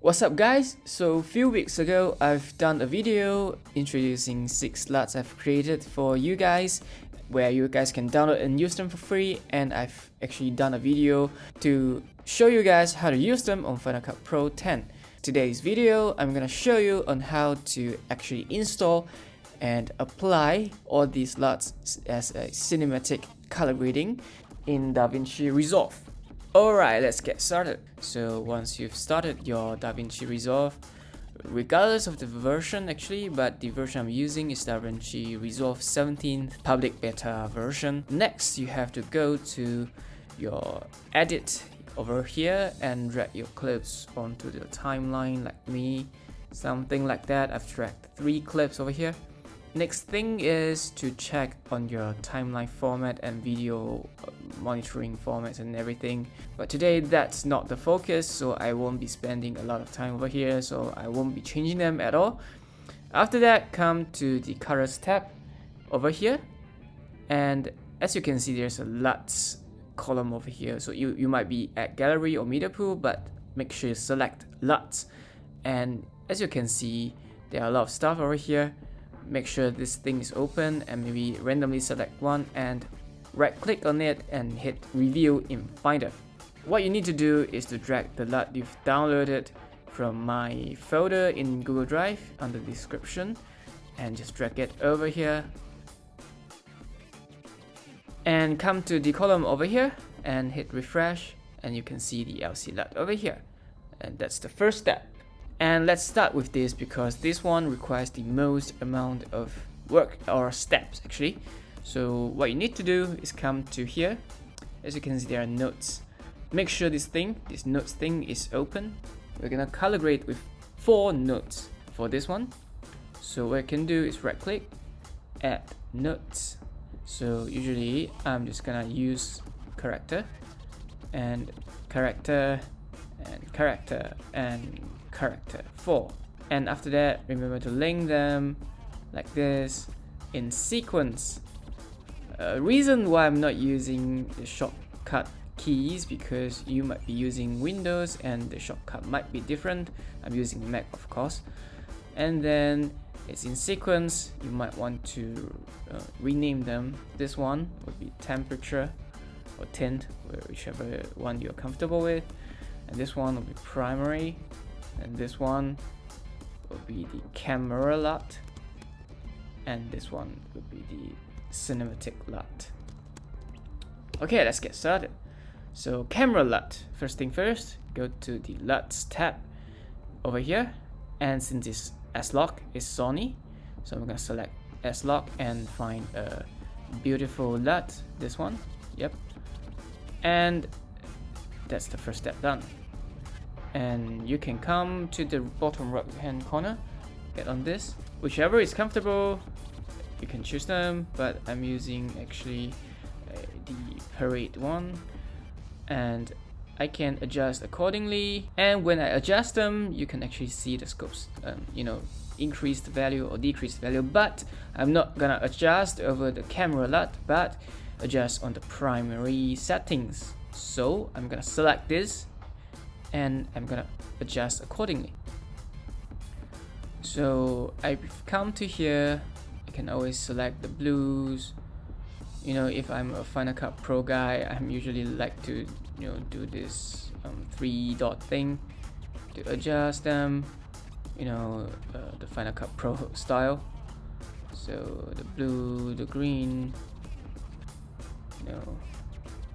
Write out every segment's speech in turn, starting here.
What's up guys? So a few weeks ago I've done a video introducing 6 LUTs I've created for you guys where you guys can download and use them for free, and I've actually done a video to show you guys how to use them on Final Cut Pro 10. Today's video I'm gonna show you on how to actually install and apply all these LUTs as a cinematic color grading in Davinci Resolve. Alright, let's get started. So once you've started your Davinci Resolve, regardless of the version actually, but the version I'm using is Davinci Resolve 17th public beta version. Next, you have to go to your edit over here and drag your clips onto the timeline like me, something like that. I've dragged 3 clips over here. Next thing is to check on your timeline format and video monitoring formats and everything. But today that's not the focus, so I won't be spending a lot of time over here, so I won't be changing them at all. After that, come to the colors tab over here, and as you can see there's a LUTs column over here. So you might be at gallery or media pool, but make sure you select LUTs. And as you can see, there are a lot of stuff over here. Make sure this thing is open and maybe randomly select one and right click on it and hit review in Finder. What you need to do is to drag the LUT you've downloaded from my folder in Google Drive under the description and just drag it over here and come to the column over here and hit refresh, and you can see the LC LUT over here, and that's the first step. And let's start with this because this one requires the most amount of work or steps actually. So what you need to do is come to here. As you can see, there are notes. Make sure this notes thing is open. We're gonna color grade with 4 notes for this one. So what I can do is right click, add notes. So usually I'm just gonna use character and character and character and character 4, and after that remember to link them like this in sequence. Reason why I'm not using the shortcut keys because you might be using Windows and the shortcut might be different. I'm using Mac of course, and then it's in sequence. You might want to rename them. This one would be temperature or tint, whichever one you're comfortable with, and this one will be primary, and this one will be the camera LUT, and this one will be the cinematic LUT. Okay, let's get started. So camera LUT, first thing first, go to the LUTs tab over here, and since this S-Log is Sony, so I'm gonna select S-Log and find a beautiful LUT, this one, yep, and that's the first step done. And you can come to the bottom right hand corner, get on this, whichever is comfortable, you can choose them, but I'm using actually the parade one, and I can adjust accordingly. And when I adjust them, you can actually see the scopes, increase the value or decrease the value, but I'm not gonna adjust over the camera LUT, but adjust on the primary settings. So I'm gonna select this and I'm gonna adjust accordingly. So I've come to here, I can always select the blues. If I'm a Final Cut Pro guy, I'm usually like to do this 3-dot thing to adjust them, the Final Cut Pro style. So the blue, the green,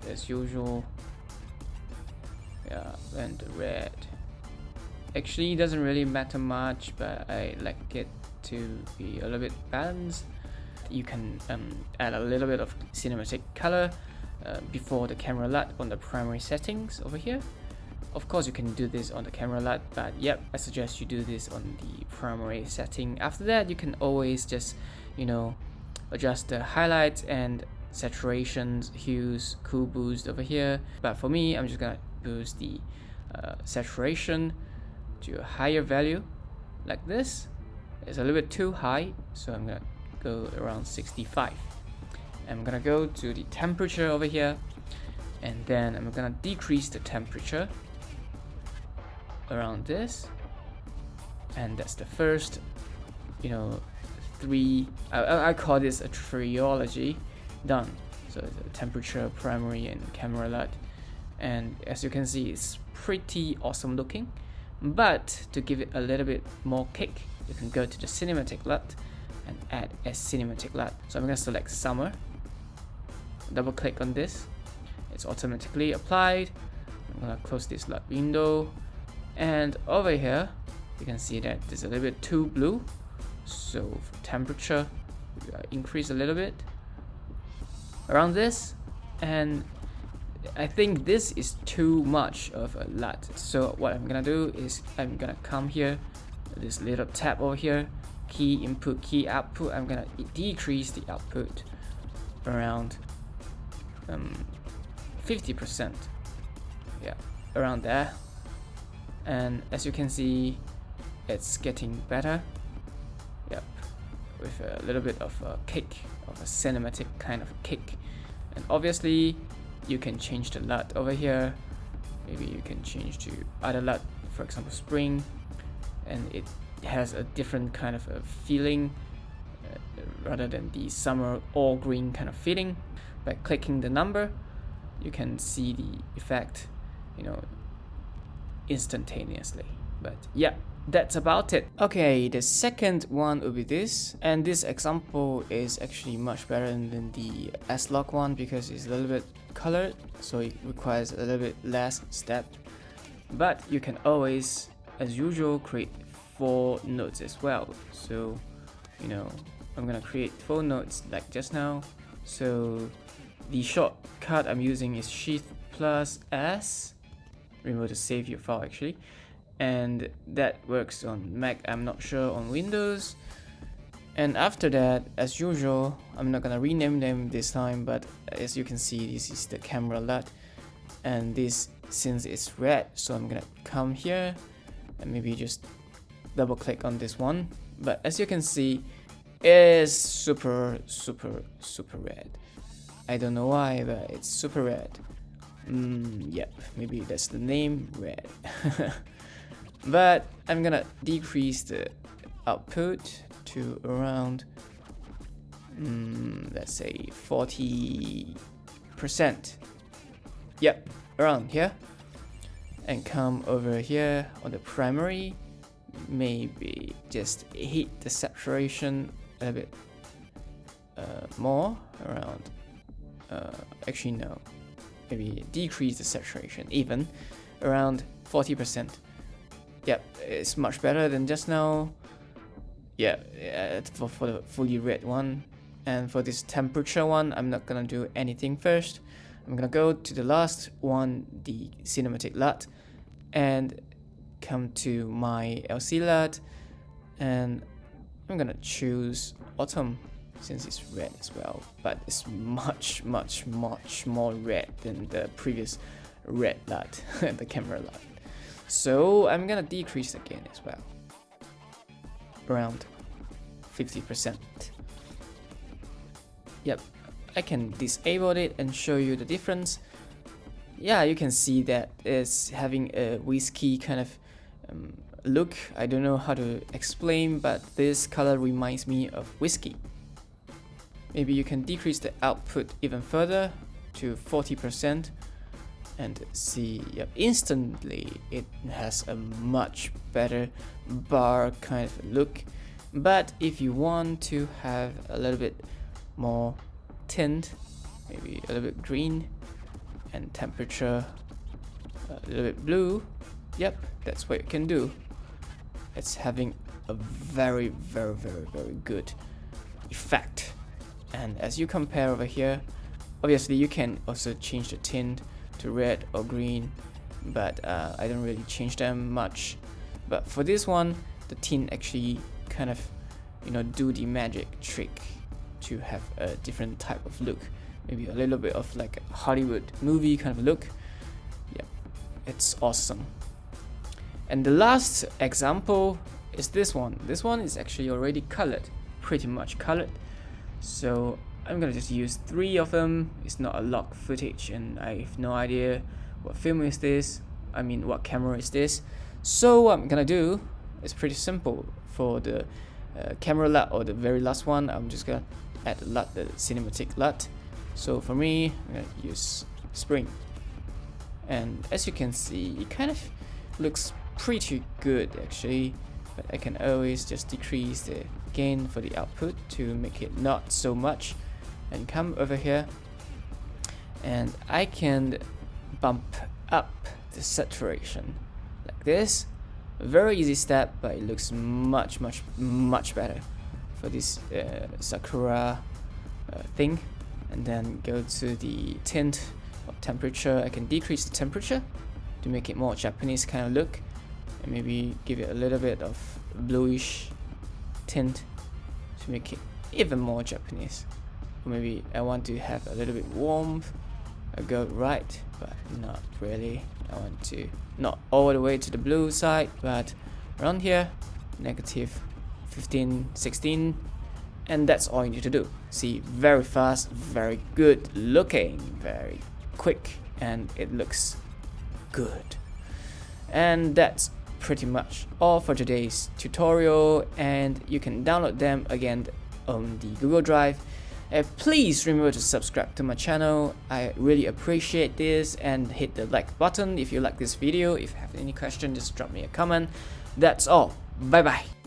as usual. Yeah, and the red. Actually, it doesn't really matter much, but I like it to be a little bit balanced. You can add a little bit of cinematic color before the camera LUT on the primary settings over here. Of course, you can do this on the camera LUT, but yep, I suggest you do this on the primary setting. After that, you can always just, adjust the highlights and saturations, hues, cool boost over here. But for me, I'm just gonna boost the saturation to a higher value like this. It's a little bit too high, so I'm gonna go around 65. I'm gonna go to the temperature over here, and then I'm gonna decrease the temperature around this, And that's the first, three, I call this a trilogy done. So the temperature, primary, and camera LUT. And as you can see, it's pretty awesome looking. But to give it a little bit more kick, you can go to the Cinematic LUT and add a Cinematic LUT. So I'm going to select summer, double click on this, it's automatically applied. I'm going to close this LUT window, and over here you can see that there's a little bit too blue. So for temperature, we increase a little bit around this, and I think this is too much of a LUT. So what I'm gonna do is I'm gonna come here, this little tab over here, key input, key output. I'm gonna decrease the output around 50%. Yeah, around there. And as you can see, it's getting better. Yep, with a little bit of a kick, of a cinematic kind of kick. And obviously you can change the LUT over here. Maybe you can change to other LUT, for example spring, and it has a different kind of a feeling rather than the summer all green kind of feeling. By clicking the number, you can see the effect, instantaneously. But yeah, that's about it. Okay, the second one will be this, and this example is actually much better than the S-Log one because it's a little bit colored, so it requires a little bit less step. But you can always, as usual, create 4 nodes as well. So I'm gonna create 4 nodes like just now. So the shortcut I'm using is Shift plus S. Remember to save your file actually, and that works on Mac. I'm not sure on Windows. And after that, as usual, I'm not gonna rename them this time, but as you can see, this is the camera LUT, and this, since it's red, so I'm gonna come here and maybe just double click on this one. But as you can see, it's super red. I don't know why, but it's super red. Yep, maybe that's the name, red. But I'm gonna decrease the output to around let's say 40%. Yep, around here, and come over here on the primary, maybe just hit the saturation a little bit more, around actually no, maybe decrease the saturation even around 40%. Yep, it's much better than just now. Yeah, for the fully red one. And for this temperature one, I'm not gonna do anything first. I'm gonna go to the last one, the Cinematic LUT, and come to my LC LUT, and I'm gonna choose autumn since it's red as well, but it's much more red than the previous red LUT, the camera LUT. So I'm gonna decrease again as well, around 50%. Yep, I can disable it and show you the difference. Yeah, you can see that it's having a whiskey kind of look. I don't know how to explain, but this color reminds me of whiskey. Maybe you can decrease the output even further to 40%. And see, yep, instantly it has a much better bar kind of look. But if you want to have a little bit more tint, maybe a little bit green, and temperature a little bit blue, yep, that's what you can do. It's having a very good effect. And as you compare over here, obviously you can also change the tint to red or green, but I don't really change them much. But for this one, the tint actually kind of do the magic trick to have a different type of look, maybe a little bit of like a Hollywood movie kind of look. Yeah, it's awesome. And the last example is this one. This one is actually already colored, pretty much colored, so I'm gonna just use 3 of them. It's not a log footage and I have no idea what film is this, I mean what camera is this. So what I'm gonna do, it's pretty simple. For the camera LUT, or the very last one, I'm just gonna add the LUT, the Cinematic LUT. So for me, I'm gonna use Spring, and as you can see, it kind of looks pretty good actually, but I can always just decrease the gain for the output to make it not so much, and come over here and I can bump up the saturation like this. A very easy step, but it looks much better for this Sakura thing. And then go to the tint of temperature. I can decrease the temperature to make it more Japanese kind of look, and maybe give it a little bit of bluish tint to make it even more Japanese. Or maybe I want to have a little bit warmth. I go right, but not really. I want to not all the way to the blue side, but around here, -15, 16, and that's all you need to do. See, very fast, very good looking, very quick, and it looks good. And that's pretty much all for today's tutorial, and you can download them again on the Google Drive. Please remember to subscribe to my channel. I really appreciate this, and hit the like button if you like this video. If you have any question, just drop me a comment. That's all. Bye bye.